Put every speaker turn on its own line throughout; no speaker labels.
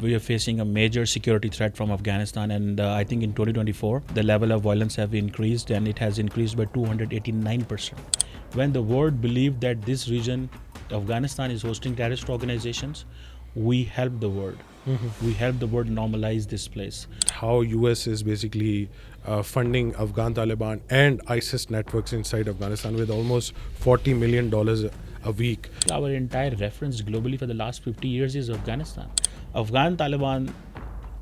we are facing a major security threat from Afghanistan, and I think in 2024 the level of violence have increased, and it has increased by 289%. When the world believed that this region, Afghanistan, is hosting terrorist organizations, we help the world. We help the world normalize this place.
How US is basically funding Afghan Taliban and ISIS networks inside Afghanistan with almost $40 million a week.
Our entire reference globally for the last 50 years is Afghanistan. Afghan Taliban,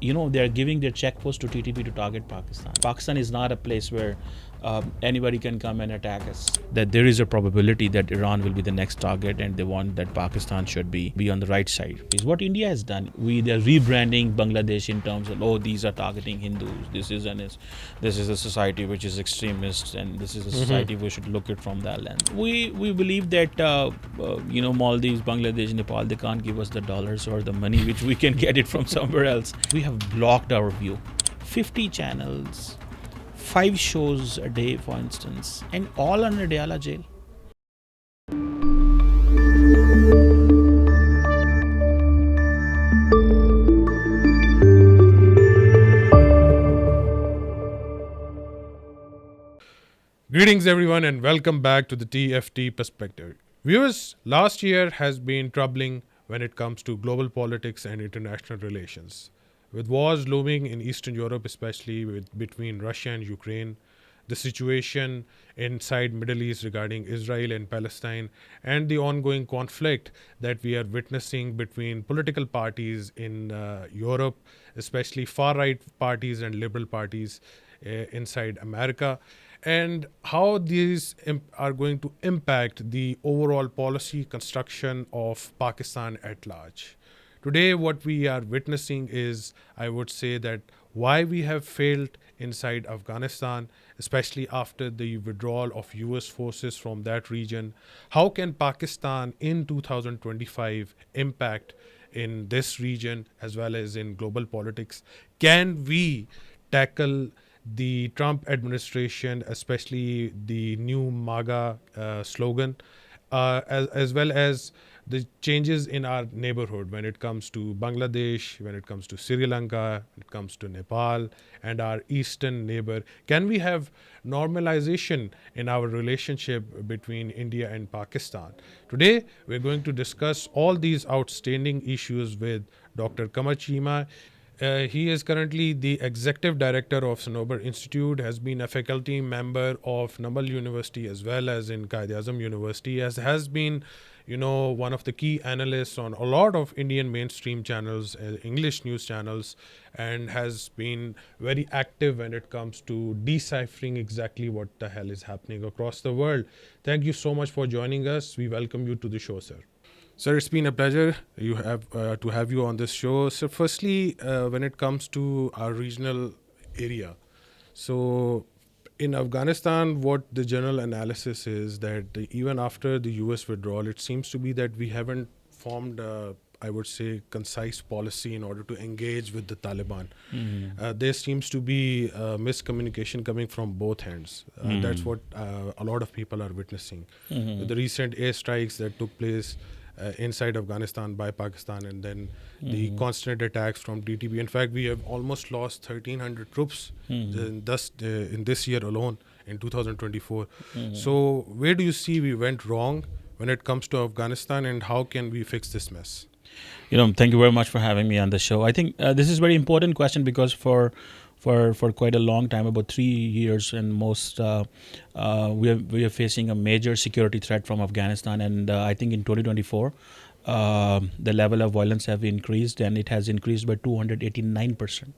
they are giving their check post to TTP to target Pakistan. Pakistan is not a place where anybody can come and attack us. That there is a probability that Iran will be the next target, and they want that Pakistan should be on the right side. Is what India has done. They're rebranding Bangladesh in terms of, these are targeting Hindus. This is a society which is extremist, and this is a society we should look at from that lens. We believe that Maldives, Bangladesh, Nepal, they can't give us the dollars or the money which we can get it from somewhere else. We have blocked our view. 50 channels. 5 shows a day, for instance, and all on adyalajail.
Greetings everyone and welcome back to the TFT Perspective. Viewers, last year has been troubling when it comes to global politics and international relations. With wars looming in Eastern Europe, especially between Russia and Ukraine, the situation inside Middle East regarding Israel and Palestine, and the ongoing conflict that we are witnessing between political parties in Europe, especially far-right parties and liberal parties inside America, and how these are going to impact the overall policy construction of Pakistan at large. Today, what we are witnessing is, I would say, that why we have failed inside Afghanistan, especially after the withdrawal of US forces from that region. How can Pakistan in 2025 impact in this region as well as in global politics? Can we tackle the Trump administration, especially the new MAGA slogan, as well as the changes in our neighborhood when it comes to Bangladesh, when it comes to Sri Lanka, when it comes to Nepal and our eastern neighbor? Can we have normalization in our relationship between India and Pakistan? Today, we're going to discuss all these outstanding issues with Dr. Qamar Cheema. He is currently the executive director of Sannobar Institute, has been a faculty member of Namal University as well as in Quaid-e-Azam University, has been one of the key analysts on a lot of Indian mainstream channels, English news channels, and has been very active when it comes to deciphering exactly what the hell is happening across the world. Thank you so much for joining us. We welcome you to the show, sir. Sir, it's been a pleasure to have you on this show. So firstly, when it comes to our regional area, so in Afghanistan, what the general analysis is that even after the US withdrawal, it seems to be that we haven't formed I would say, concise policy in order to engage with the Taliban. There seems to be miscommunication coming from both ends. That's what a lot of people are witnessing. With the recent airstrikes that took place inside Afghanistan by Pakistan, and then the constant attacks from TTP. In fact, we have almost lost 1,300 troops in this year alone, in 2024. So where do you see we went wrong when it comes to Afghanistan, and how can we fix this mess?
Thank you very much for having me on the show. I think this is a very important question because for quite a long time, about 3 years and most, we are facing a major security threat from Afghanistan. And I think in 2024, the level of violence have increased, and it has increased by 289%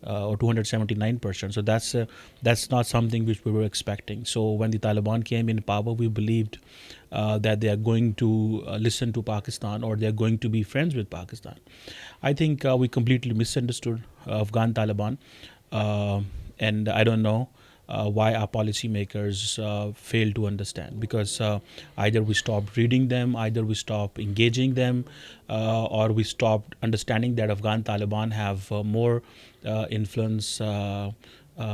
or 279%. So that's not something which we were expecting. So when the Taliban came in power, we believed that they are going to listen to Pakistan, or they are going to be friends with Pakistan. I think we completely misunderstood Afghan Taliban, and I don't know why our policymakers fail to understand, because either we stopped reading them, either we stopped engaging them, or we stopped understanding that Afghan Taliban have more influence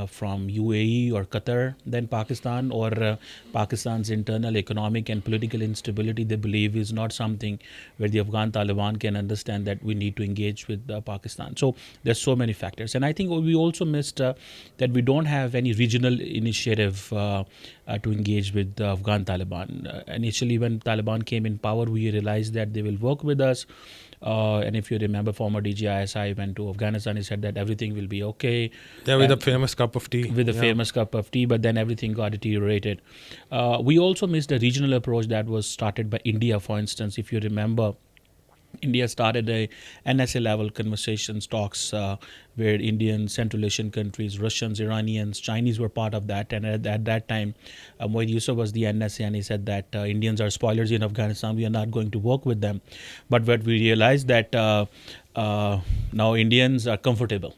from UAE or Qatar than Pakistan, or Pakistan's internal economic and political instability, they believe, is not something where the Afghan Taliban can understand that we need to engage with Pakistan. So there's so many factors. And I think we also missed that we don't have any regional initiative to engage with the Afghan Taliban. Initially, when Taliban came in power, we realized that they will work with us. And if you remember, former DGISI went to Afghanistan. He said that everything will be okay.
Yeah, with a famous cup of tea.
With a famous cup of tea, but then everything got deteriorated. We also missed a regional approach that was started by India, for instance. If you remember, India started a NSA level conversations talks where Indian, Central Asian countries, Russians, Iranians, Chinese were part of that. And at that time, Moeed Yusuf was the NSA, and he said that Indians are spoilers in Afghanistan. We are not going to work with them. But what we realized that now Indians are comfortable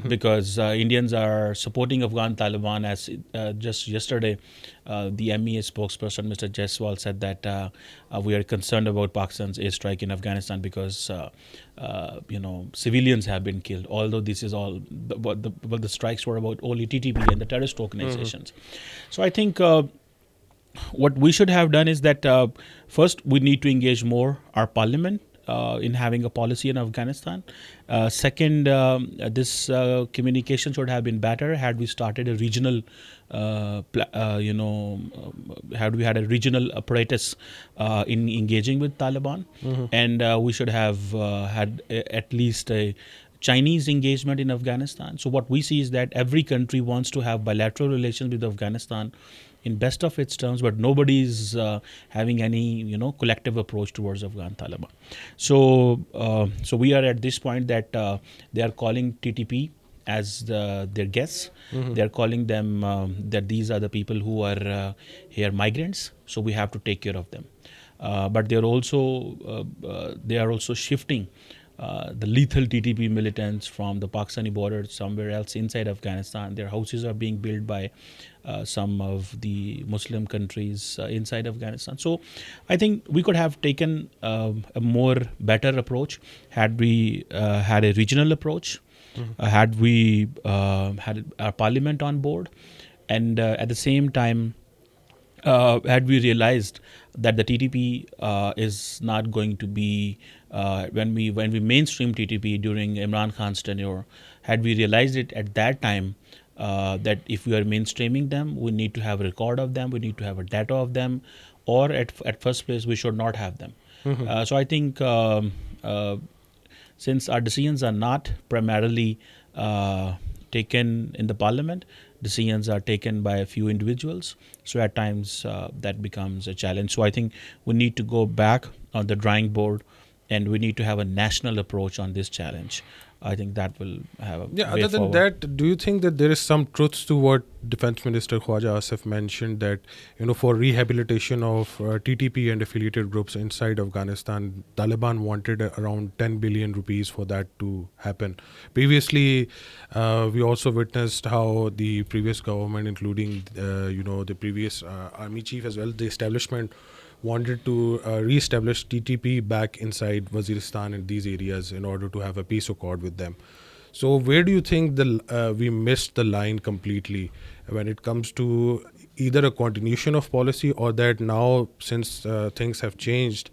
because Indians are supporting Afghan Taliban. As just yesterday, the MEA spokesperson, Mr. Jaiswal, said that we are concerned about Pakistan's airstrike in Afghanistan because civilians have been killed. Although this is all, the strikes were about only TTP and the terrorist organizations. So I think what we should have done is that first we need to engage more our parliament in having a policy in Afghanistan. Second, this communication should have been better had we started a regional, had we had a regional apparatus in engaging with Taliban, and we should have had at least a Chinese engagement in Afghanistan. So what we see is that every country wants to have bilateral relations with Afghanistan in best of its terms, but nobody is having any collective approach towards Afghan Taliban. So we are at this point that they are calling TTP as their guests. They are calling them that these are the people who are here migrants. So we have to take care of them. But they are also shifting the lethal TTP militants from the Pakistani border somewhere else inside Afghanistan. Their houses are being built by some of the Muslim countries inside Afghanistan. So I think we could have taken a more better approach had we had a regional approach, had we had our parliament on board, and at the same time had we realized that the TTP is not going to be when we mainstream TTP during Imran Khan's tenure, had we realized it at that time that if we are mainstreaming them, we need to have a record of them, we need to have a data of them, or at first place we should not have them. So I think since our decisions are not primarily taken in the parliament, decisions are taken by a few individuals. So at times that becomes a challenge. So I think we need to go back on the drawing board and we need to have a national approach on this challenge. I think that will have a way
other than
forward.
that, do you think that there is some truth to what Defense Minister Khwaja Asif mentioned that, for rehabilitation of TTP and affiliated groups inside Afghanistan, Taliban wanted around 10 billion rupees for that to happen. Previously, we also witnessed how the previous government, including, the previous army chief as well, the establishment wanted to re-establish TTP back inside Waziristan and these areas in order to have a peace accord with them. So where do you think we missed the line completely when it comes to either a continuation of policy or that now since things have changed,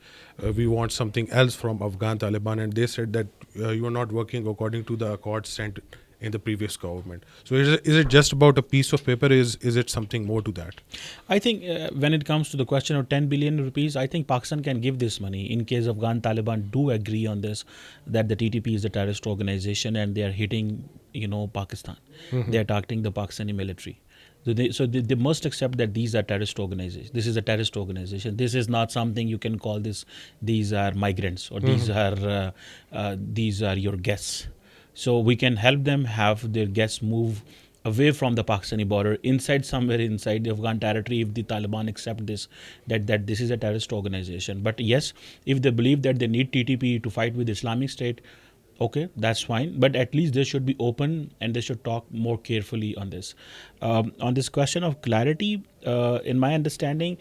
we want something else from Afghan Taliban, and they said that you are not working according to the accords sent in the previous government. So is it just about a piece of paper? Is it something more to that?
I think when it comes to the question of 10 billion rupees, I think Pakistan can give this money in case Afghan Taliban do agree on this, that the TTP is a terrorist organization and they are hitting, Pakistan. They are targeting the Pakistani military. So they must accept that these are terrorist organizations. This is a terrorist organization. This is not something you can call this. These are migrants or these are your guests. So we can help them have their guests move away from the Pakistani border, somewhere inside the Afghan territory, if the Taliban accept this, that this is a terrorist organization. But yes, if they believe that they need TTP to fight with Islamic State, okay, that's fine. But at least they should be open and they should talk more carefully on this. On this question of clarity, in my understanding,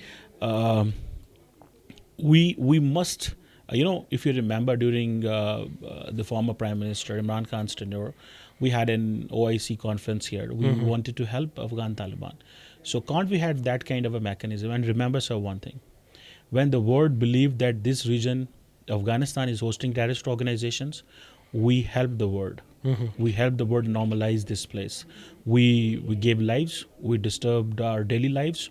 we must If you remember during the former Prime Minister Imran Khan's tenure, we had an OIC conference here. We wanted to help Afghan Taliban. So can't we have that kind of a mechanism? And remember, sir, one thing. When the world believed that this region, Afghanistan, is hosting terrorist organizations, we helped the world. We helped the world normalize this place. We gave lives. We disturbed our daily lives.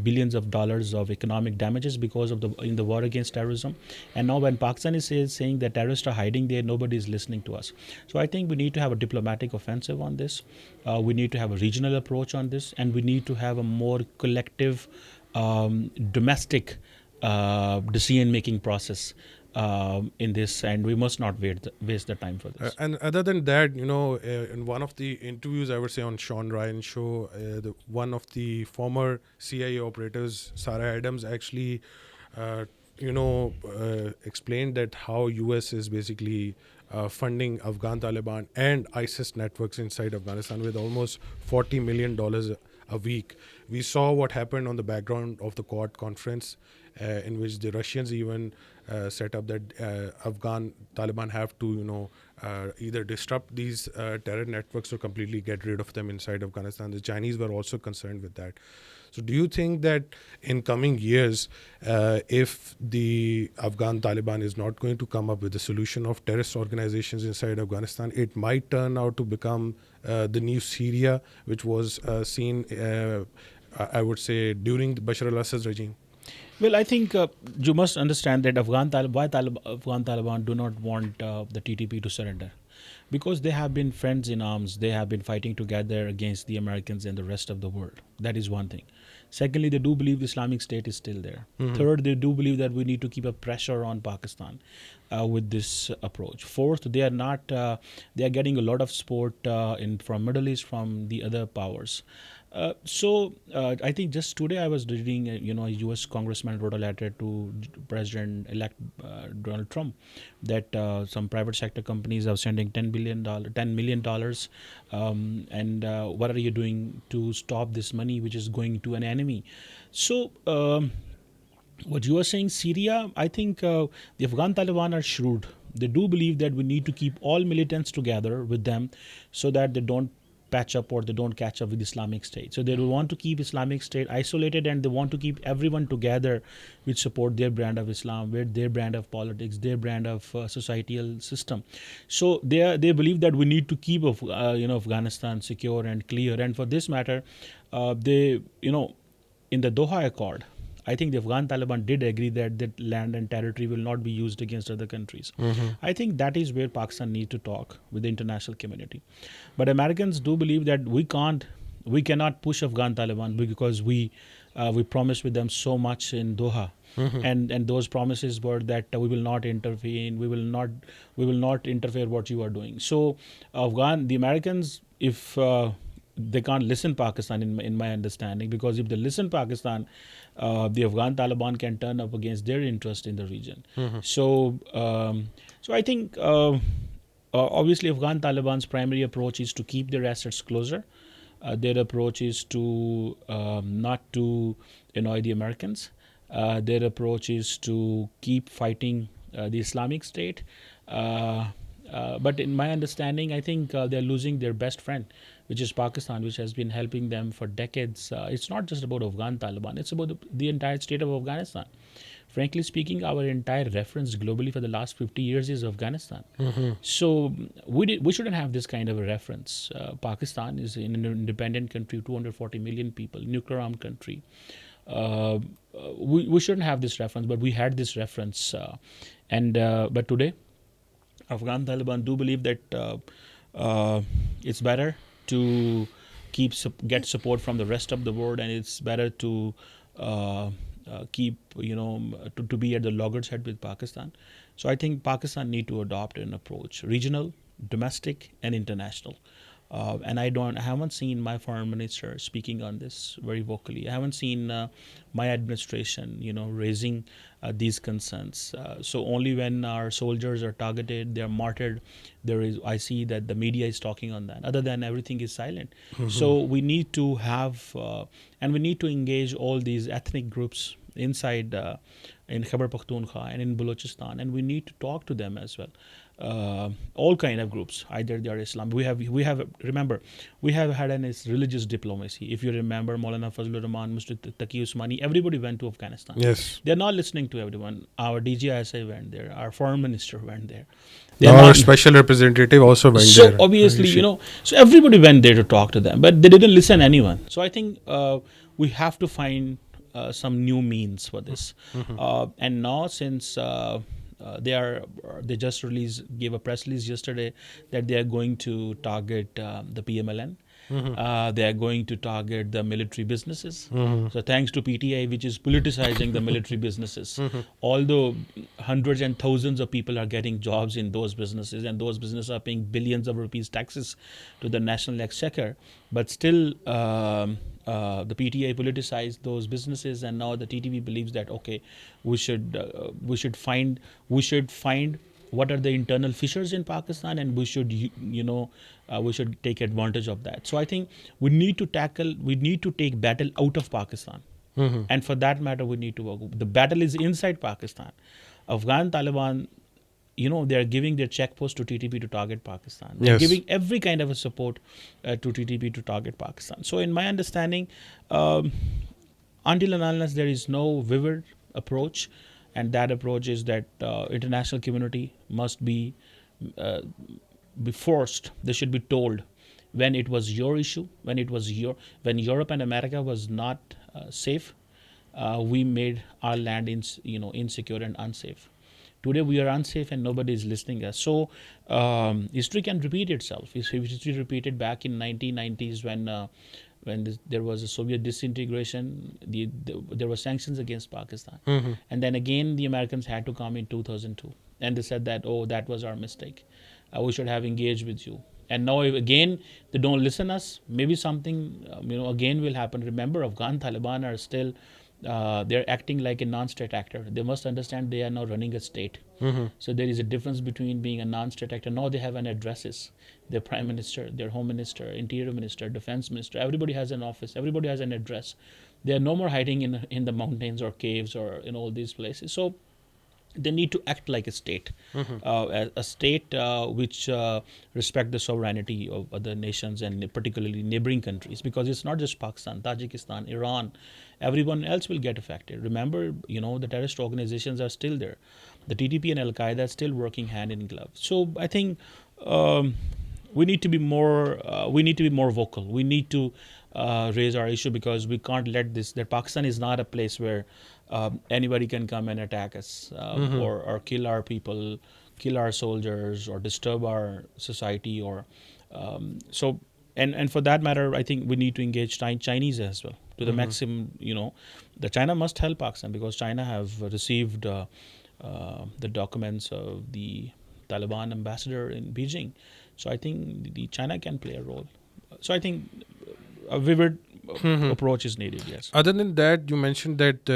Billions of dollars of economic damages because of in the war against terrorism. And now when Pakistan is saying that terrorists are hiding there, nobody is listening to us. So I think we need to have a diplomatic offensive on this. We need to have a regional approach on this, and we need to have a more collective domestic decision-making process in this, and we must not waste the time for this.
And other than that, in one of the interviews, I would say on Sean Ryan's show, one of the former CIA operators, sarahadams, actually, explained that how US is basically funding Afghan Taliban and ISIS networks inside Afghanistan with almost $40 million a week. We saw what happened on the background of the Quad conference, in which the Russians even set up that Afghan Taliban have to, either disrupt these terror networks or completely get rid of them inside Afghanistan. The Chinese were also concerned with that. So do you think that in coming years, if the Afghan Taliban is not going to come up with a solution of terrorist organizations inside Afghanistan, it might turn out to become the new Syria, which was seen, I would say, during the Bashar al-Assad's regime?
Well, I think you must understand that Afghan Taliban do not want the TTP to surrender, because they have been friends in arms. They have been fighting together against the Americans and the rest of the world. That is one thing. Secondly, they do believe the Islamic State is still there. Third, they do believe that we need to keep a pressure on Pakistan with this approach. Fourth, they are not. They are getting a lot of support from Middle East, from the other powers. So I think just today I was reading, a U.S. congressman wrote a letter to President-elect Donald Trump that some private sector companies are sending $10 million, and what are you doing to stop this money which is going to an enemy? So what you are saying, Syria, I think the Afghan Taliban are shrewd. They do believe that we need to keep all militants together with them so that they don't patch up or they don't catch up with Islamic State. So they will want to keep Islamic State isolated, and they want to keep everyone together which support their brand of Islam, with their brand of politics, their brand of societal system. So they believe that we need to keep Afghanistan secure and clear. And for this matter, in the Doha Accord, I think the Afghan Taliban did agree that land and territory will not be used against other countries. I think that is where Pakistan needs to talk with the international community. But Americans do believe that we cannot push Afghan Taliban because we promised with them so much in Doha. And those promises were that we will not intervene, we will not interfere what you are doing. So the Americans, if they can't listen Pakistan, in my understanding, because if they listen Pakistan, the Afghan Taliban can turn up against their interest in the region. So I think obviously Afghan Taliban's primary approach is to keep their assets closer. Their approach is to not to annoy the Americans. Their approach is to keep fighting the Islamic State. But in my understanding, I think they're losing their best friend, which is Pakistan, which has been helping them for decades. It's not just about Afghan Taliban, it's about the entire state of Afghanistan. Frankly speaking, our entire reference globally for the last 50 years is Afghanistan. So we shouldn't have this kind of a reference. Pakistan is an independent country, 240 million people, nuclear-armed country. We shouldn't have this reference, but we had this reference. But today, Afghan Taliban do believe that it's better to get support from the rest of the world, and it's better to keep to be at the loggerhead with Pakistan. So I think Pakistan need to adopt an approach, regional, domestic, and international. And I haven't seen my foreign minister speaking on this very vocally. I haven't seen my administration, raising these concerns. So only when our soldiers are targeted, they are martyred, I see that the media is talking on that. Other than everything is silent. So we need to have, and we need to engage all these ethnic groups inside in Khyber Pakhtunkhwa and in Balochistan, and we need to talk to them as well. All kind of groups, either they are Islam. We have remember, we have had an religious diplomacy. If you remember, maulanafazlurrehman, Mr. Taqi Usmani, everybody went to Afghanistan.
Yes.
They're not listening to everyone. Our DGISI went there. Our foreign minister went there.
Our special representative also went there.
So obviously, so everybody went there to talk to them, but they didn't listen to anyone. So I think we have to find some new means for this. And now, since they just gave a press release yesterday that they are going to target the PMLN. They are going to target the military businesses. So thanks to PTI, which is politicizing the military businesses, although hundreds and thousands of people are getting jobs in those businesses, and those businesses are paying billions of rupees taxes to the national exchequer, but still the PTI politicized those businesses, and now the TTP believes that we should find what are the internal fissures in Pakistan, and we should we should take advantage of that. So I think we need to take battle out of Pakistan, and for that matter we need to work. The battle is inside Pakistan. Afghan Taliban, they are giving their checkpost to TTP to target Pakistan. They are giving every kind of a support to TTP to target Pakistan. So in my understanding, until and unless there is no vivid approach, and that approach is that international community must be forced. They should be told when it was your issue, when Europe and America was not safe, we made our land insecure and unsafe. Today we are unsafe and nobody is listening to us. So history can repeat itself. History repeated back in 1990s when there was a Soviet disintegration. There were sanctions against Pakistan, and then again the Americans had to come in 2002, and they said that that was our mistake. We should have engaged with you. And now again they don't listen us. Maybe something again will happen. Remember, Afghan Taliban are still. They're acting like a non-state actor. They must understand they are now running a state. So there is a difference between being a non-state actor. Now they have an addresses. Their prime minister, their home minister, interior minister, defense minister. Everybody has an office. Everybody has an address. They are no more hiding in the mountains or caves or in all these places. So they need to act like a state, a state which respect the sovereignty of other nations and particularly neighboring countries, because it's not just Pakistan, Tajikistan, Iran, everyone else will get affected. Remember, the terrorist organizations are still there. The TTP and Al-Qaeda are still working hand in glove. So I think we need to be more vocal. We need to raise our issue, because we can't let that Pakistan is not a place where anybody can come and attack us or kill our people, kill our soldiers, or disturb our society. Or and for that matter, I think we need to engage Chinese as well to the maximum. The China must help Pakistan, because China have received the documents of the Taliban ambassador in Beijing. So I think the China can play a role. So I think a vivid approach is needed, yes.
Other than that, you mentioned that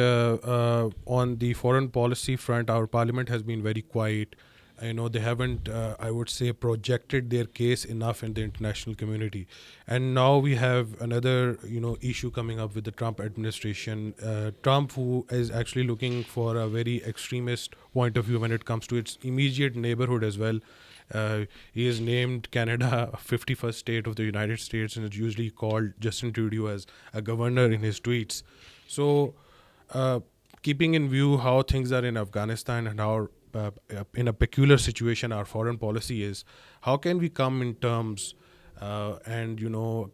on the foreign policy front, our parliament has been very quiet. They haven't, I would say, projected their case enough in the international community. And now we have another, issue coming up with the Trump administration. Trump, who is actually looking for a very extremist point of view when it comes to its immediate neighborhood as well. He has named Canada 51st state of the United States, and it's usually called Justin Trudeau as a governor in his tweets. So keeping in view how things are in Afghanistan and how in a peculiar situation our foreign policy is, how can we come in terms and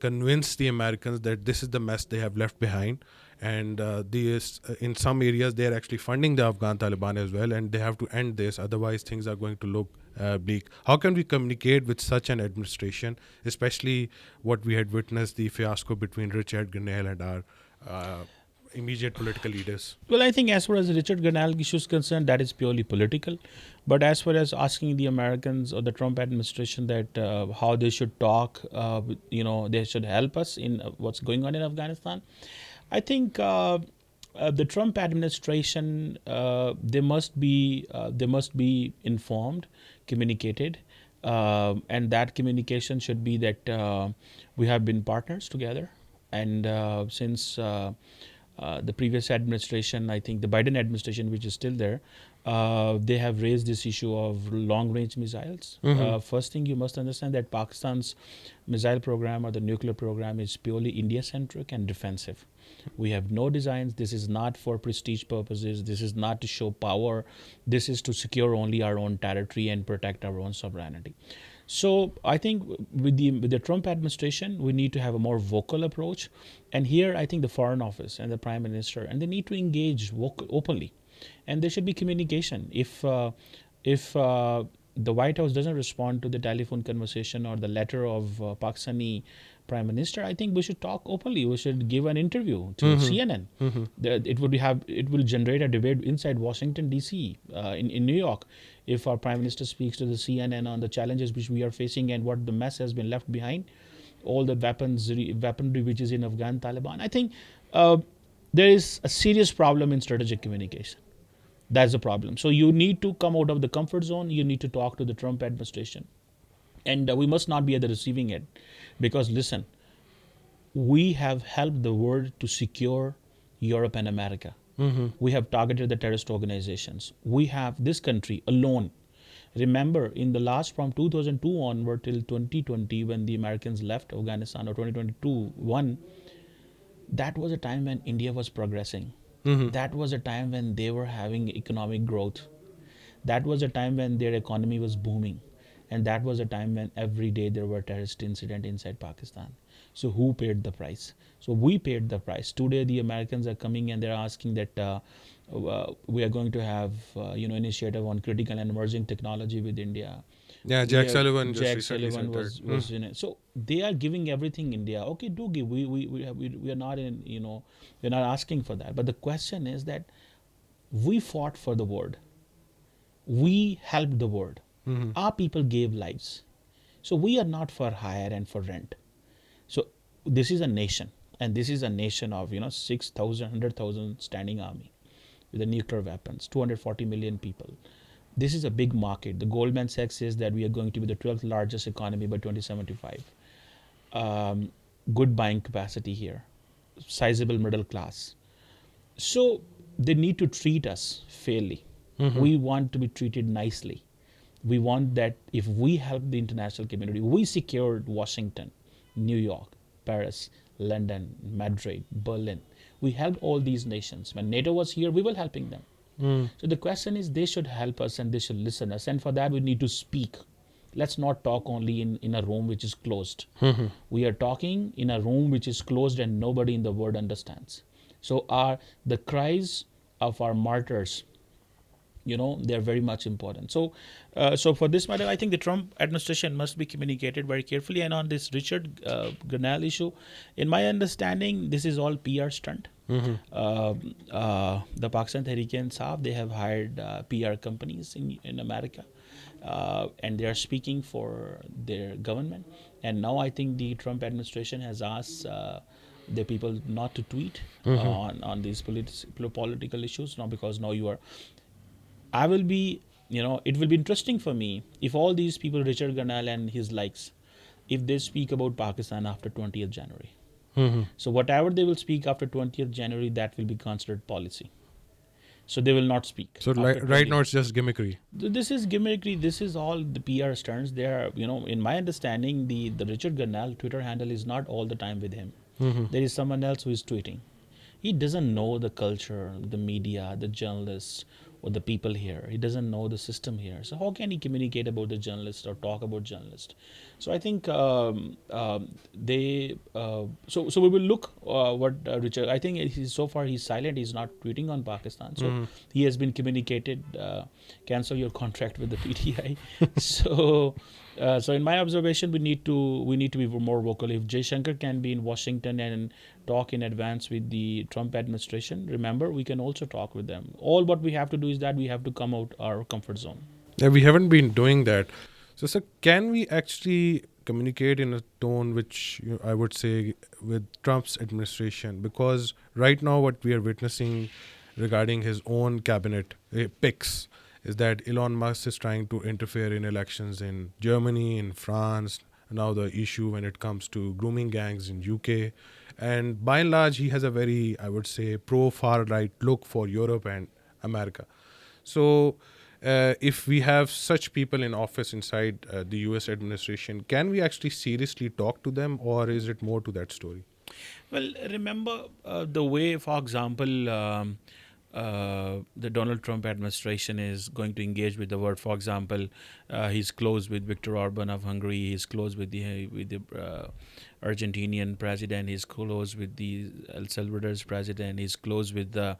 convince the Americans that this is the mess they have left behind, and in some areas they are actually funding the Afghan Taliban as well, and they have to end this, otherwise things are going to look bleak. How can we communicate with such an administration, especially what we had witnessed, the fiasco between Richard Grenell and our immediate political leaders?
Well, I think as far as the Richard-Grenell issue is concerned, that is purely political. But as far as asking the Americans or the Trump administration that how they should talk, they should help us in what's going on in Afghanistan, I think the Trump administration, they must be informed, communicated, and that communication should be that we have been partners together, and since The previous administration, I think the Biden administration, which is still there, they have raised this issue of long-range missiles. First thing you must understand that Pakistan's missile program or the nuclear program is purely India-centric and defensive. We have no designs. This is not for prestige purposes. This is not to show power. This is to secure only our own territory and protect our own sovereignty. So I think with the Trump administration, we need to have a more vocal approach. And here, I think the Foreign Office and the Prime Minister, and they need to engage openly. And there should be communication. If the White House doesn't respond to the telephone conversation or the letter of Pakistani Prime Minister, I think we should talk openly. We should give an interview to CNN. It will generate a debate inside Washington D.C. In New York. If our Prime Minister speaks to the CNN on the challenges which we are facing and what the mess has been left behind, all the weaponry which is in Afghan Taliban, I think there is a serious problem in strategic communication. That's the problem. So you need to come out of the comfort zone. You need to talk to the Trump administration. And we must not be at the receiving end. Because listen, we have helped the world to secure Europe and America. We have targeted the terrorist organizations. We have this country alone. Remember, in the last, from 2002 onward till 2020, when the Americans left Afghanistan, or 2022, that was a time when India was progressing. That was a time when they were having economic growth. That was a time when their economy was booming. And that was a time when every day there were terrorist incidents inside Pakistan. So who paid the price? So we paid the price. Today the Americans are coming and they're asking that we are going to have initiative on critical and emerging technology with India.
Yeah, Jack Sullivan just
Jack
recently
Sullivan
said
was in it. So they are giving everything India. Okay, do give. We are not in, we're not asking for that. But the question is that we fought for the world. We helped the world. Our people gave lives. So we are not for hire and for rent. So this is a nation, and this is a nation of 6,000, 100,000 standing army with the nuclear weapons, 240 million people. This is a big market. The Goldman Sachs says that we are going to be the 12th largest economy by 2075. Good buying capacity here, sizable middle class. So they need to treat us fairly. We want to be treated nicely. We want that if we help the international community, we secured Washington, New York, Paris, London, Madrid, Berlin. We helped all these nations. When NATO was here, we were helping them. So the question is, they should help us and they should listen us. And for that, we need to speak. Let's not talk only in a room which is closed. We are talking in a room which is closed and nobody in the world understands. So the cries of our martyrs, they're very much important. So for this matter, I think the Trump administration must be communicated very carefully. And on this Richard-Grenell issue, in my understanding, this is all PR stunt. The Pakistan Tehreek-e-Insaf, they have hired PR companies in America, and they are speaking for their government. And now I think the Trump administration has asked the people not to tweet on these political issues now, because now it will be interesting for me if all these people, Richard Grenell and his likes, if they speak about Pakistan after 20th January. So whatever they will speak after 20th January, that will be considered policy. So they will not speak.
So right now it's just gimmickry.
This is gimmickry. This is all the PR stunts. They are, in my understanding, the Richard Grenell Twitter handle is not all the time with him. There is someone else who is tweeting. He doesn't know the culture, the media, the journalists, or the people here. He doesn't know the system here. So how can he communicate about the journalist or talk about journalists? So I think so we will look what Richard. I think so far he's silent. He's not tweeting on Pakistan. So he has been communicated. Cancel your contract with the PTI. So in my observation, we need to be more vocal. If Jay Shankar can be in Washington and talk in advance with the Trump administration, remember, we can also talk with them. All what we have to do is that we have to come out our comfort zone.
Yeah, we haven't been doing that. So, sir, can we actually communicate in a tone which I would say with Trump's administration? Because right now what we are witnessing regarding his own cabinet picks is that Elon Musk is trying to interfere in elections in Germany, in France, now the issue when it comes to grooming gangs in UK. And by and large, he has a very, I would say, pro-far right look for Europe and America. So if we have such people in office inside the US administration, can we actually seriously talk to them, or is it more to that story?
Well, remember the way, for example, the Donald Trump administration is going to engage with the world. For example, he's close with Viktor Orban of Hungary. He's close with the Argentinian president. He's close with the El Salvador's president. He's close with the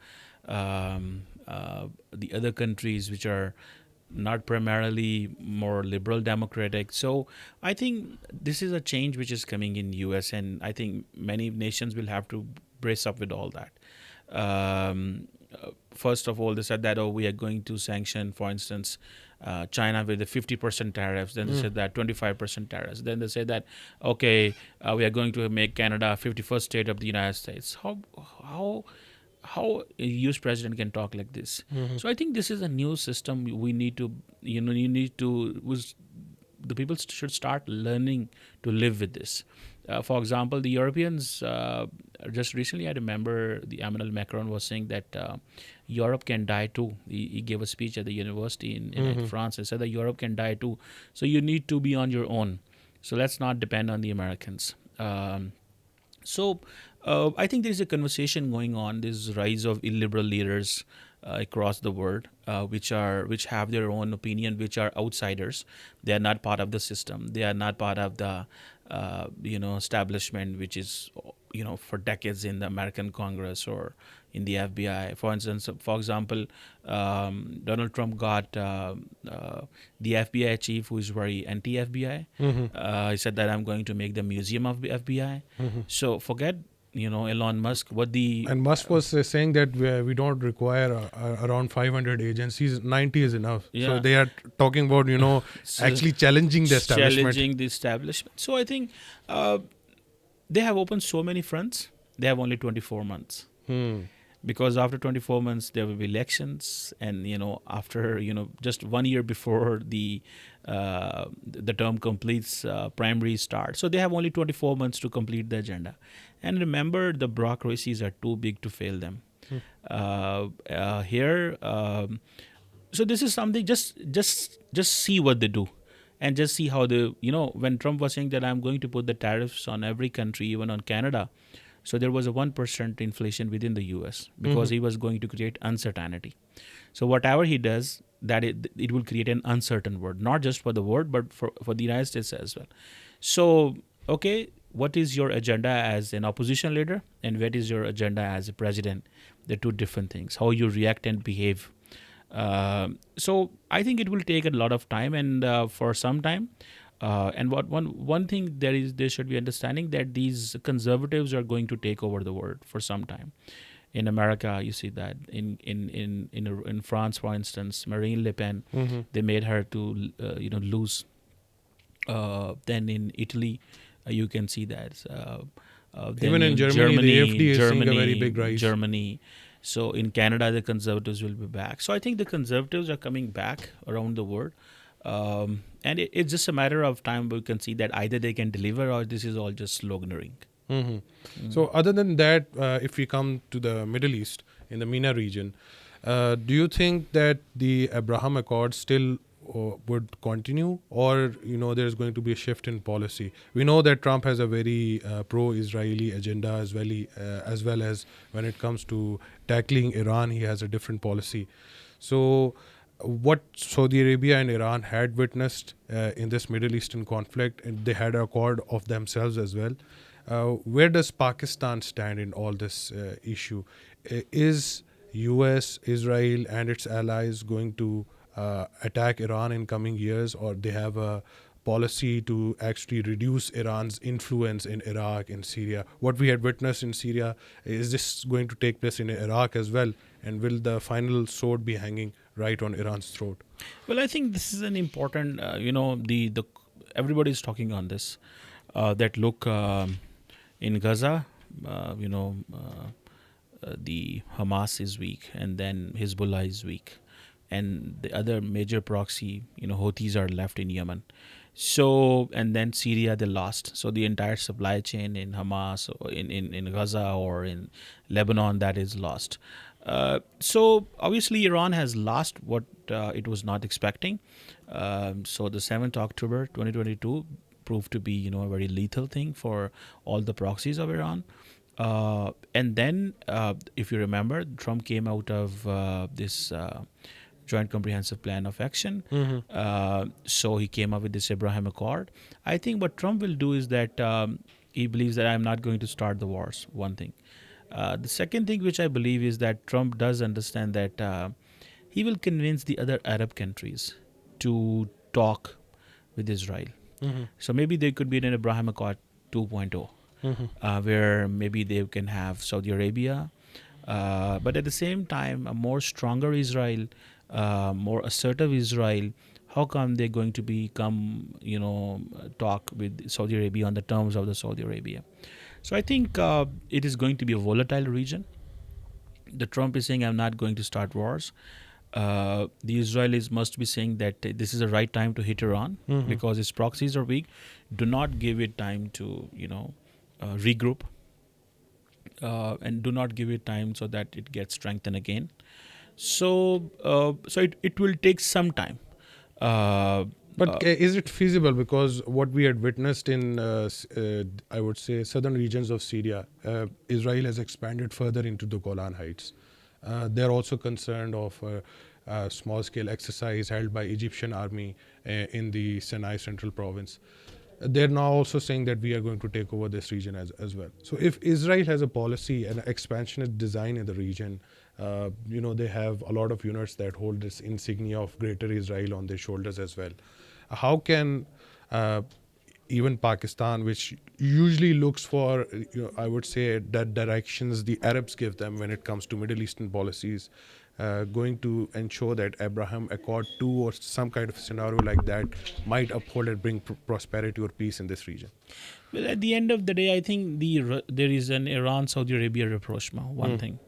other countries which are not primarily more liberal democratic. So I think this is a change which is coming in US, and I think many nations will have to brace up with all that. First of all, they said that, we are going to sanction, for instance, China with the 50% tariffs. Then they said that 25% tariffs. Then they said that, okay, we are going to make Canada 51st state of the United States. How a US president can talk like this? So I think this is a new system. We need to, the people should start learning to live with this. For example, the Europeans, just recently I remember the Emmanuel Macron was saying that Europe can die too. He gave a speech at the university in France and said that Europe can die too. So you need to be on your own. So let's not depend on the Americans. So I think there is a conversation going on, this rise of illiberal leaders across the world, which have their own opinion, which are outsiders. They are not part of the system. They are not part of the establishment, which is for decades in the American Congress or in the FBI. For instance, for example, Donald Trump got the FBI chief who is very anti-FBI. He said that I'm going to make the museum of the FBI. So forget Elon Musk.
And Musk was saying that we don't require around 500 agencies. 90 is enough.
Yeah.
So they are talking about actually challenging the establishment.
So I think they have opened so many fronts. They have only 24 months. Because after 24 months there will be elections, and after just 1 year before the term completes, primaries start. So they have only 24 months to complete the agenda. And remember, the bureaucracies are too big to fail them. So this is something, just see what they do, and just see how they, when Trump was saying that I'm going to put the tariffs on every country, even on Canada. So there was a 1% inflation within the US because he was going to create uncertainty. So whatever he does, that it will create an uncertain world, not just for the world, but for the United States as well. So, okay, what is your agenda as an opposition leader, and what is your agenda as a president? They're two different things, how you react and behave. So I think it will take a lot of time, and for some time. And one thing there should be understanding that these conservatives are going to take over the world for some time. In America, you see that in France, for instance, Marine Le Pen, they made her to lose. Then in Italy, you can see that.
Even in Germany, the AfD is seeing a very big rise.
Germany. So in Canada, the conservatives will be back. So I think the conservatives are coming back around the world. And it's just a matter of time we can see that either they can deliver or this is all just sloganeering.
So other than that, if we come to the Middle East, in the MENA region, do you think that the Abraham Accords still would continue, or there's going to be a shift in policy? We know that Trump has a very pro-Israeli agenda as well as when it comes to tackling Iran, he has a different policy. So what Saudi Arabia and Iran had witnessed in this Middle Eastern conflict, and they had an accord of themselves as well. Where does Pakistan stand in all this issue? Is US, Israel and its allies going to attack Iran in coming years, or they have a policy to actually reduce Iran's influence in Iraq and Syria? What we had witnessed in Syria, is this going to take place in Iraq as well? And will the final sword be hanging right on Iran's throat?
Well, I think this is an important, the everybody is talking on this, that look, in Gaza, the Hamas is weak, and then Hezbollah is weak, and the other major proxy, Houthis are left in Yemen. So, and then Syria, they lost. So the entire supply chain in Hamas, or in Gaza, or in Lebanon, that is lost. So obviously, Iran has lost what it was not expecting. So the 7th October 2022 proved to be, a very lethal thing for all the proxies of Iran. And then, if you remember, Trump came out of this Joint Comprehensive Plan of Action. So he came up with this Abraham Accord. I think what Trump will do is that he believes that I'm not going to start the wars, one thing. The second thing which I believe is that Trump does understand that he will convince the other Arab countries to talk with Israel. So maybe there could be an Abraham Accord 2.0, where maybe they can have Saudi Arabia, but at the same time, a more stronger Israel, more assertive Israel. How come they're going to become, talk with Saudi Arabia on the terms of the Saudi Arabia? So I think it is going to be a volatile region. The Trump is saying, I'm not going to start wars. The Israelis must be saying that this is the right time to hit Iran because its proxies are weak. Do not give it time to, regroup, and do not give it time so that it gets strengthened again. So it will take some time.
But is it feasible? Because what we had witnessed in, I would say, southern regions of Syria, Israel has expanded further into the Golan Heights. They're also concerned of a small-scale exercise held by Egyptian army in the Sinai Central Province. They're now also saying that we are going to take over this region as well. So if Israel has a policy and an expansionist design in the region, they have a lot of units that hold this insignia of Greater Israel on their shoulders as well. How can even Pakistan, which usually looks for, I would say, that directions the Arabs give them when it comes to Middle Eastern policies, going to ensure that Abraham Accord 2 or some kind of scenario like that might uphold and bring prosperity or peace in this region?
Well, at the end of the day, I think there is an Iran-Saudi Arabia rapprochement, one thing.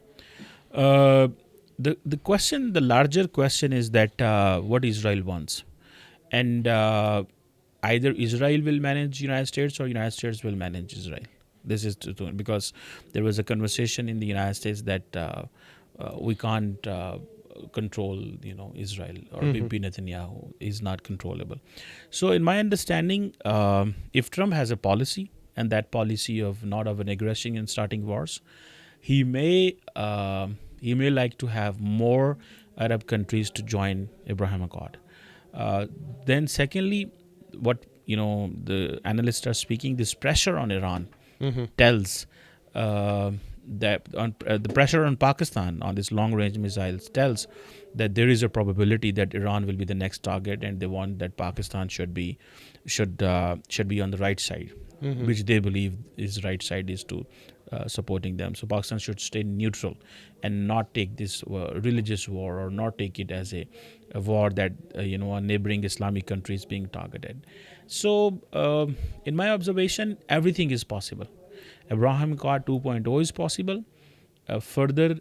The question, the larger question is that what Israel wants. And either Israel will manage United States or United States will manage Israel. This is because there was a conversation in the United States that we can't control, Israel, or Bibi Netanyahu is not controllable. So in my understanding, if Trump has a policy, and that policy of not of an aggression and starting wars, he may like to have more Arab countries to join Abraham Accord. Then secondly, what the analysts are speaking, this pressure on Iran tells that the pressure on Pakistan on these long-range missiles tells that there is a probability that Iran will be the next target, and they want that Pakistan should be on the right side, which they believe is right side is to supporting them. So Pakistan should stay neutral and not take this religious war, or not take it as a war that a neighboring Islamic country is being targeted. So in my observation, everything is possible. Abraham Accord 2.0 is possible. Further,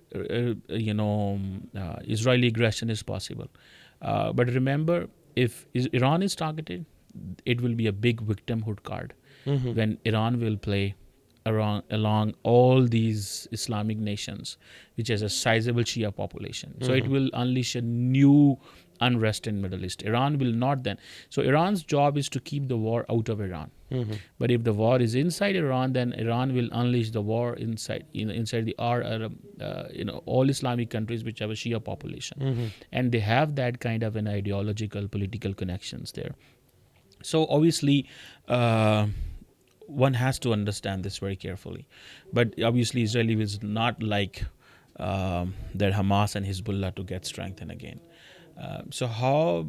Israeli aggression is possible. But remember, if Iran is targeted, it will be a big victimhood card when Iran will play along all these Islamic nations, which has a sizable Shia population. So it will unleash a new unrest in Middle East. Iran will not then. So Iran's job is to keep the war out of Iran. But if the war is inside Iran, then Iran will unleash the war inside the all Islamic countries which have a Shia population, and they have that kind of an ideological, political connections there. So obviously, one has to understand this very carefully. But obviously, Israeli is not like that Hamas and Hezbollah to get strengthened again. So how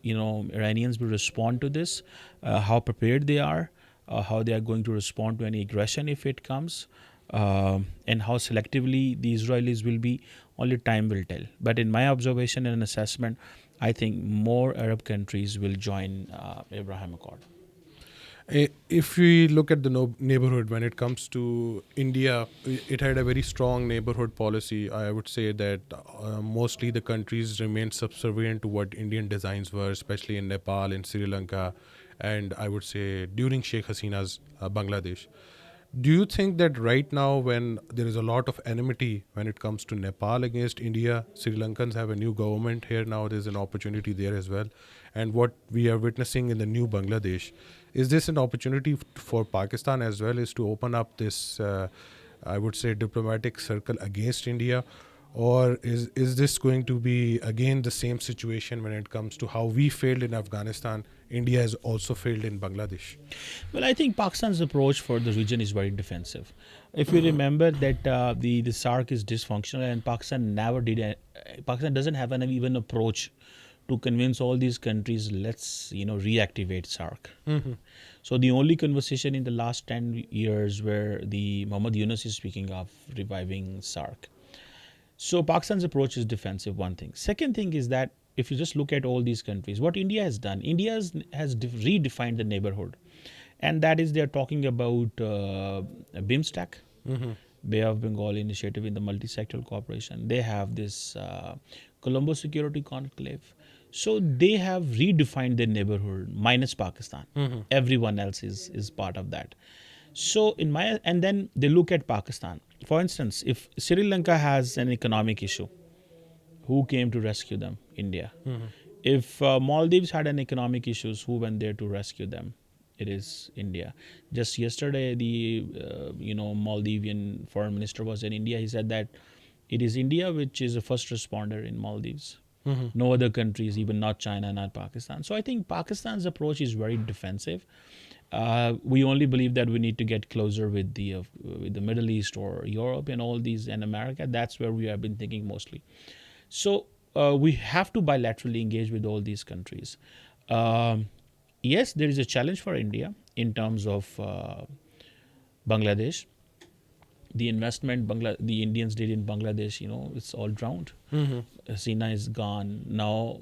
Iranians will respond to this, how prepared they are, how they are going to respond to any aggression if it comes, and how selectively the Israelis will be, only time will tell. But in my observation and assessment, I think more Arab countries will join Abraham Accord.
If we look at the neighborhood, when it comes to India, it had a very strong neighborhood policy. I would say that mostly the countries remained subservient to what Indian designs were, especially in Nepal and Sri Lanka. and I would say during Sheikh Hasina's Bangladesh. Do you think that right now, when there is a lot of enmity when it comes to Nepal against India, Sri Lankans have a new government here now, there's an opportunity there as well. And what we are witnessing in the new Bangladesh, is this an opportunity for Pakistan as well, is to open up this, I would say, diplomatic circle against India? Or is this going to be again the same situation when it comes to how we failed in Afghanistan? India has also failed in Bangladesh.
Well, I think Pakistan's approach for the region is very defensive. If you remember that the SARC is dysfunctional, and Pakistan never did. Pakistan doesn't have an even approach to convince all these countries, let's reactivate SARC. So the only conversation in the last 10 years where the Muhammad Yunus is speaking of reviving SARC. So Pakistan's approach is defensive, one thing. Second thing is that if you just look at all these countries, what India has done, India has redefined the neighborhood. And that is, they're talking about BIMSTEC, Bay of Bengal Initiative in the multi-sectoral cooperation. They have this Colombo Security Conclave. So they have redefined their neighborhood, minus Pakistan. Everyone else is part of that. So and then they look at Pakistan. For instance, if Sri Lanka has an economic issue, who came to rescue them? India. If Maldives had an economic issues, who went there to rescue them? It is India. Just yesterday, the Maldivian foreign minister was in India. He said that it is India which is the first responder in Maldives. No other countries, even not China, not Pakistan. So I think Pakistan's approach is very defensive. We only believe that we need to get closer with the Middle East or Europe and all these, and America. That's where we have been thinking mostly. So we have to bilaterally engage with all these countries. Yes, there is a challenge for India in terms of Bangladesh. The investment the Indians did in Bangladesh, it's all drowned. Hasina is gone. Now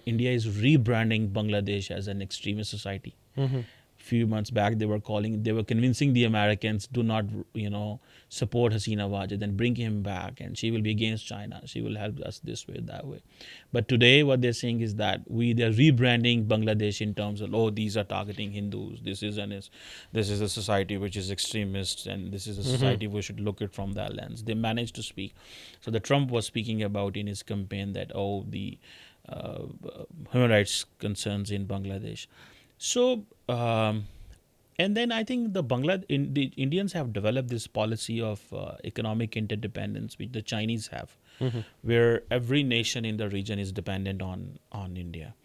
India is rebranding Bangladesh as an extremist society. Few months back, they were convincing the Americans, do not, support Hasina Wajid and bring him back, and she will be against China. She will help us this way, that way. But today, what they're saying is that they're rebranding Bangladesh in terms of, these are targeting Hindus. This is a society which is extremist, and this is a society we should look at from that lens. They managed to speak. So the Trump was speaking about in his campaign that the human rights concerns in Bangladesh. So, and then I think the Indians have developed this policy of economic interdependence, which the Chinese have, where every nation in the region is dependent on India.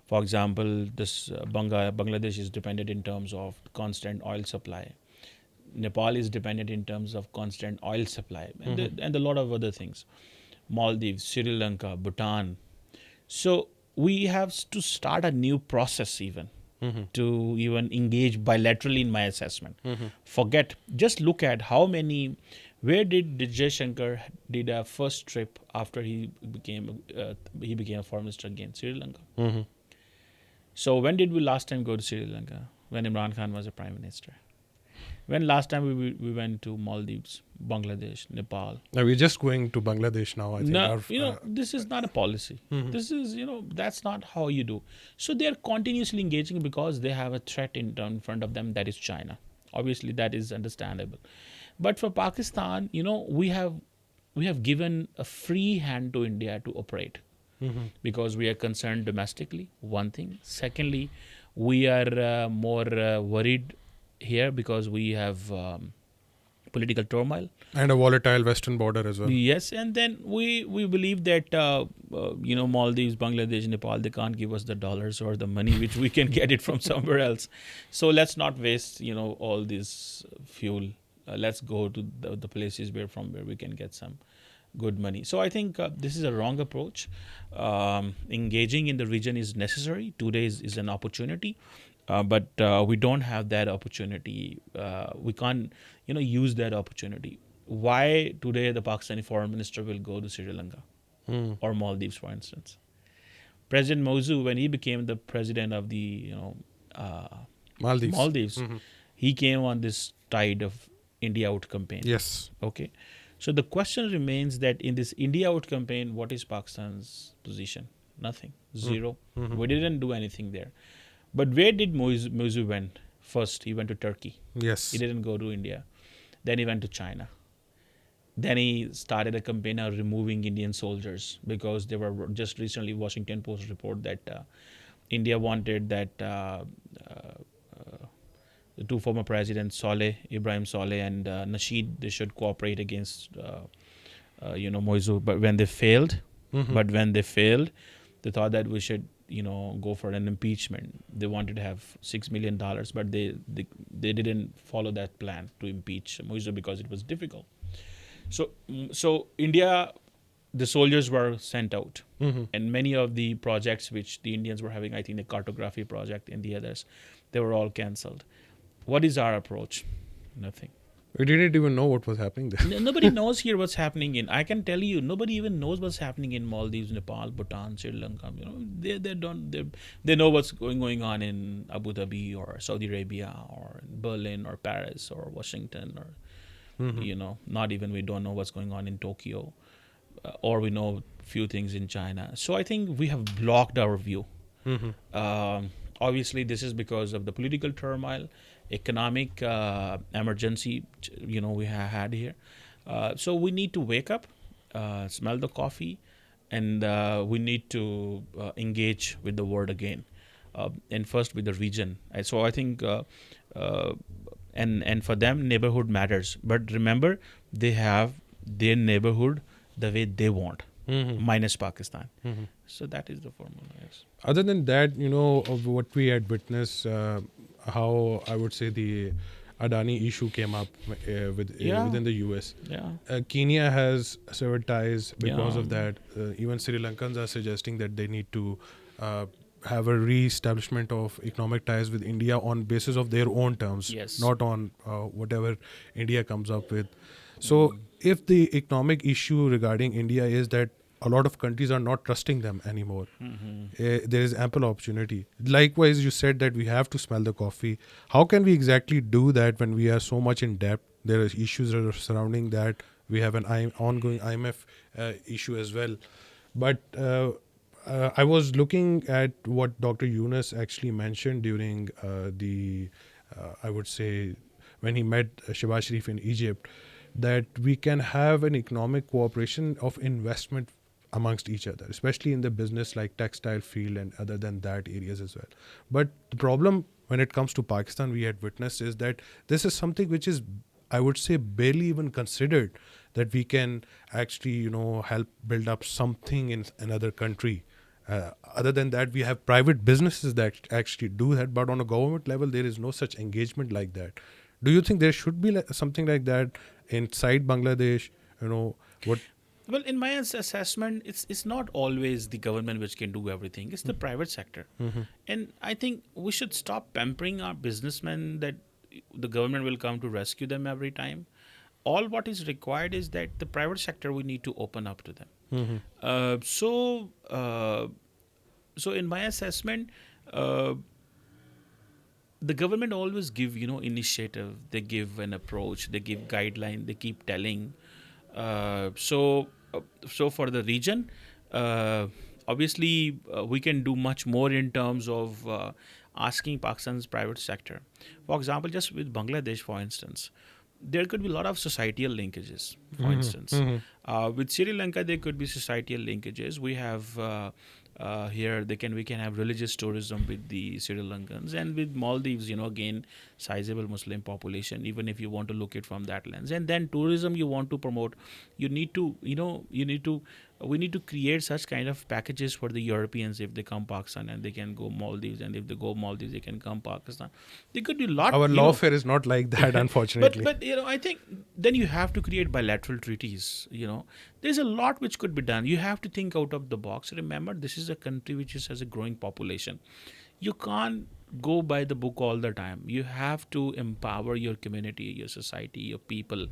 For example, this Bangladesh is dependent in terms of constant oil supply. Nepal is dependent in terms of constant oil supply, and a lot of other things. Maldives, Sri Lanka, Bhutan. So we have to start a new process even. To even engage bilaterally in my assessment. Just look at where did Jaishankar did a first trip after he became a foreign minister again? Sri Lanka. So when did we last time go to Sri Lanka? When Imran Khan was a prime minister. When last time we went to Maldives, Bangladesh, Nepal?
Now we're just going to Bangladesh now. I think.
No, this is not a policy. This is, that's not how you do. So they are continuously engaging because they have a threat in front of them, that is China. Obviously, that is understandable. But for Pakistan, we have given a free hand to India to operate because we are concerned domestically. One thing. Secondly, we are more worried here because we have political turmoil
and a volatile western border as well.
Yes, and then we believe that Maldives, Bangladesh, Nepal, they can't give us the dollars or the money which we can get it from somewhere else. So let's not waste all this fuel. Let's go to the places from where we can get some good money. So I think this is a wrong approach. Engaging in the region is necessary. Today is an opportunity. But we don't have that opportunity. We can't, use that opportunity. Why today the Pakistani foreign minister will go to Sri Lanka or Maldives, for instance? President Mozu, when he became the president of the, Maldives, he came on this tide of India Out campaign.
Yes.
Okay. So the question remains that in this India Out campaign, what is Pakistan's position? Nothing. Zero. We didn't do anything there. But where did Moizu went first? He went to Turkey.
Yes.
He didn't go to India. Then he went to China. Then he started a campaign of removing Indian soldiers because they were just recently Washington Post report that India wanted that the two former presidents Ibrahim Saleh and Nasheed, they should cooperate against Moizu. But when they failed, they thought that we should go for an impeachment. They wanted to have $6 million, but they didn't follow that plan to impeach Moizu because it was difficult. So India, the soldiers were sent out, and many of the projects which the Indians were having, I think the cartography project and the others, they were all cancelled. What is our approach? Nothing.
We didn't even know what was happening there.
Nobody knows here what's happening in. I can tell you, nobody even knows what's happening in Maldives, Nepal, Bhutan, Sri Lanka. They know what's going on in Abu Dhabi or Saudi Arabia or in Berlin or Paris or Washington or not even we don't know what's going on in Tokyo, or we know few things in China. So I think we have blocked our view. Obviously, this is because of the political turmoil, economic emergency, we have had here. So we need to wake up, smell the coffee, and we need to engage with the world again, and first with the region. So I think, and for them, neighborhood matters. But remember, they have their neighborhood the way they want, minus Pakistan. So that is the formula. Yes.
Other than that, of what we had witnessed, how I would say the Adani issue came up within the US.
Yeah.
Kenya has severed ties because of that. Even Sri Lankans are suggesting that they need to have a re-establishment of economic ties with India on basis of their own terms, not on whatever India comes up with. So if the economic issue regarding India is that a lot of countries are not trusting them anymore, there is ample opportunity. Likewise, you said that we have to smell the coffee. How can we exactly do that when we are so much in debt? There are issues that are surrounding that. We have an ongoing IMF issue as well. But I was looking at what Dr. Yunus actually mentioned during I would say, when he met Shehbaz Sharif in Egypt, that we can have an economic cooperation of investment amongst each other, especially in the business like textile field and other than that areas as well. But the problem when it comes to Pakistan we had witnessed is that this is something which is, I would say, barely even considered that we can actually, help build up something in another country. Other than that, we have private businesses that actually do that, but on a government level, there is no such engagement like that. Do you think there should be something like that inside Bangladesh? What?
Well, in my assessment, it's not always the government which can do everything. It's the private sector. And I think we should stop pampering our businessmen that the government will come to rescue them every time. All what is required is that the private sector, we need to open up to them. So in my assessment, the government always give, initiative. They give an approach. They give guideline. They keep telling. So for the region, obviously we can do much more in terms of asking Pakistan's private sector. For example, just with Bangladesh, for instance, there could be a lot of societal linkages. For instance, with Sri Lanka, there could be societal linkages. We have here we can have religious tourism with the Sri Lankans, and with Maldives, again, sizable Muslim population. Even if you want to look it from that lens, and then tourism you want to promote, we need to create such kind of packages for the Europeans if they come Pakistan, and they can go Maldives, and if they go Maldives, they can come Pakistan. There could be a lot.
Our lawfare is not like that, unfortunately.
but I think then you have to create bilateral treaties. There's a lot which could be done. You have to think out of the box. Remember, this is a country which has a growing population. You can't go by the book all the time. You have to empower your community, your society, your people.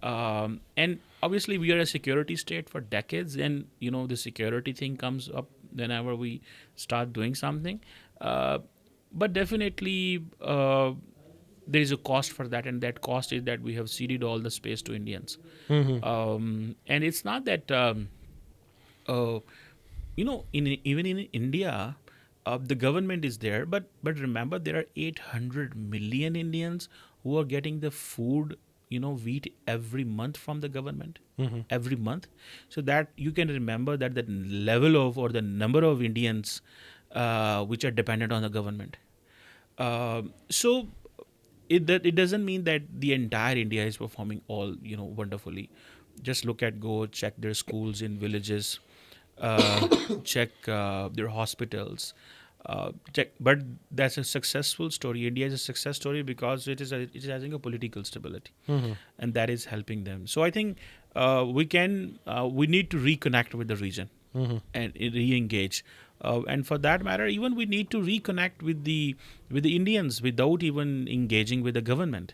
And obviously, we are a security state for decades, and the security thing comes up whenever we start doing something. But definitely, there is a cost for that, and that cost is that we have ceded all the space to Indians. And it's not that even in India, the government is there, but remember there are 800 million Indians who are getting the food, wheat every month from the government, every month. So that you can remember that the level of or the number of Indians which are dependent on the government. So it doesn't mean that the entire India is performing all wonderfully. Just go check their schools in villages, check their hospitals, check. But that's a successful story. India is a success story because it is having a political stability, and that is helping them. So I think we need to reconnect with the region and re-engage. And for that matter, even we need to reconnect with the Indians without even engaging with the government.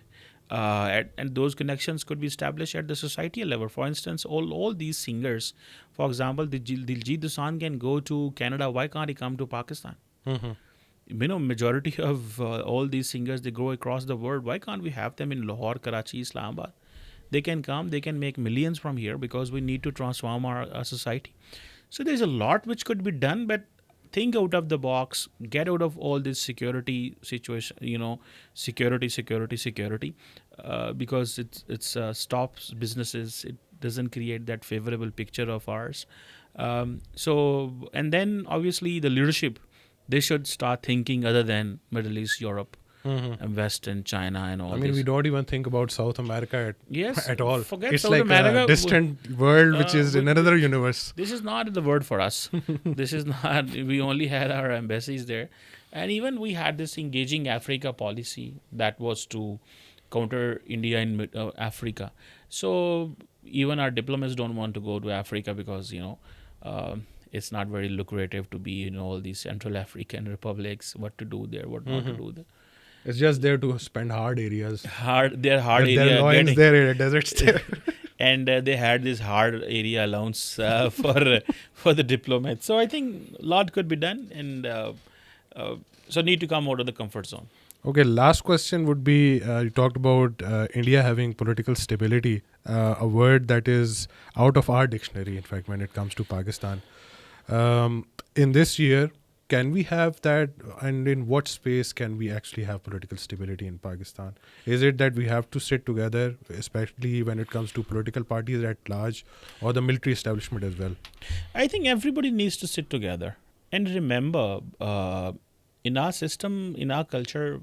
And those connections could be established at the societal level. For instance, all these singers, for example, Diljit Dosanjh can go to Canada. Why can't he come to Pakistan? Majority of all these singers, they go across the world. Why can't we have them in Lahore, Karachi, Islamabad? They can come, they can make millions from here because we need to transform our society. So there's a lot which could be done, but think out of the box, get out of all this security situation, security, because it's stops businesses. It doesn't create that favorable picture of ours. And then obviously the leadership, they should start thinking other than Middle East, Europe, and West and China and all.
I mean,
this.
we don't even think about South America at all.
Forget
it's
South
like
America.
A distant world which is in another universe.
This is not the word for us. This is not. We only had our embassies there, and even we had this engaging Africa policy that was to counter India in Africa. So even our diplomats don't want to go to Africa because it's not very lucrative to be in all these Central African republics. What to do there? What not to do there?
It's just there to spend hard areas.
Their hard area.
Their loins there, deserts there.
And they had this hard area allowance for the diplomats. So I think a lot could be done, and so need to come out of the comfort zone.
Okay, last question would be, you talked about India having political stability, a word that is out of our dictionary, in fact, when it comes to Pakistan. In this year, can we have that, and in what space can we actually have political stability in Pakistan? Is it that we have to sit together, especially when it comes to political parties at large, or the military establishment as well?
I think everybody needs to sit together. And remember, in our system, in our culture,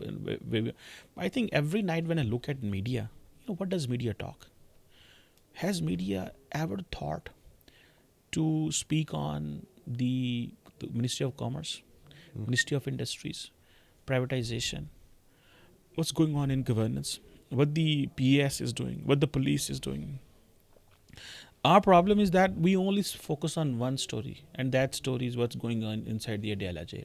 I think every night when I look at media, what does media talk? Has media ever thought to speak on the Ministry of Commerce, Ministry of Industries, privatization, what's going on in governance, what the PS is doing, what the police is doing? Our problem is that we only focus on one story, and that story is what's going on inside the adyalajail.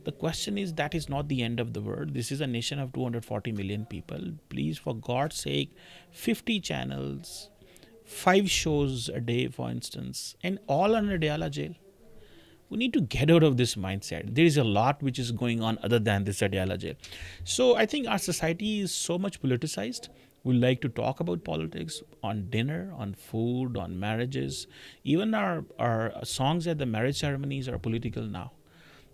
The question is, that is not the end of the world. This is a nation of 240 million people. Please, for God's sake, 50 channels, 5 shows a day, for instance, and all on adyalajail. We need to get out of this mindset. There is a lot which is going on other than this adyalajail. So I think our society is so much politicized. We like to talk about politics on dinner, on food, on marriages. Even our songs at the marriage ceremonies are political now.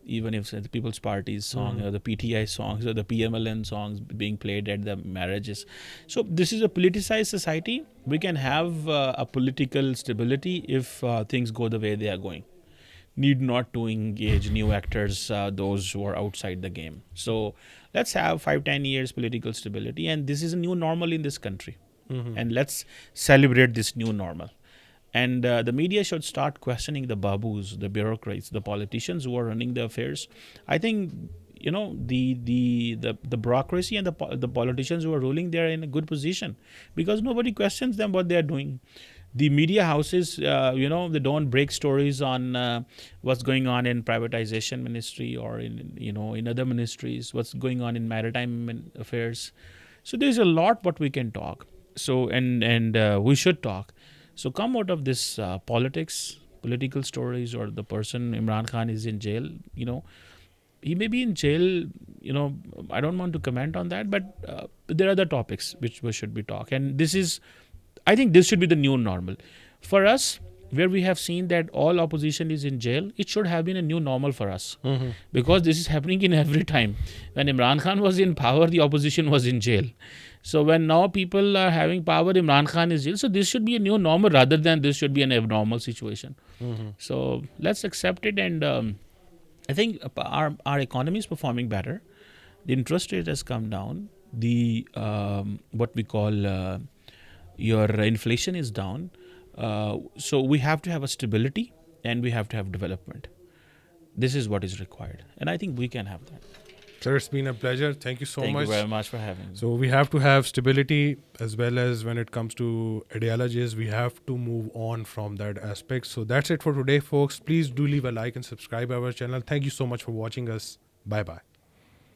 Even if the People's Party's song or the PTI songs or the PMLN songs being played at the marriages. So this is a politicized society. We can have a political stability if things go the way they are going. Need not to engage new actors, those who are outside the game. So let's have 5-10 years political stability, and this is a new normal in this country. And let's celebrate this new normal. And the media should start questioning the babus, the bureaucrats, the politicians who are running the affairs. I think the bureaucracy and the politicians who are ruling, they are in a good position because nobody questions them what they are doing. The media houses, they don't break stories on what's going on in privatization ministry or in other ministries, what's going on in maritime affairs. So there's a lot what we can talk. So and we should talk. So come out of this political stories, or the person Imran Khan is in jail. He may be in jail. I don't want to comment on that, but there are other topics which we should be talk. And I think this should be the new normal. For us, where we have seen that all opposition is in jail, it should have been a new normal for us, because this is happening in every time. When Imran Khan was in power, the opposition was in jail. So when now people are having power, Imran Khan is jail. So this should be a new normal rather than this should be an abnormal situation. So let's accept it. And I think our economy is performing better. The interest rate has come down. The what we call your inflation is down. So we have to have a stability and we have to have development. This is what is required, and I think we can have that.
Sir, it's been a pleasure. Thank you so
Thank
much.
you very much for having me.
So we have to have stability, as well as when it comes to ideologies, we have to move on from that aspect. So that's it for today, folks. Please do leave a like and subscribe our channel. Thank you so much for watching us. Bye bye.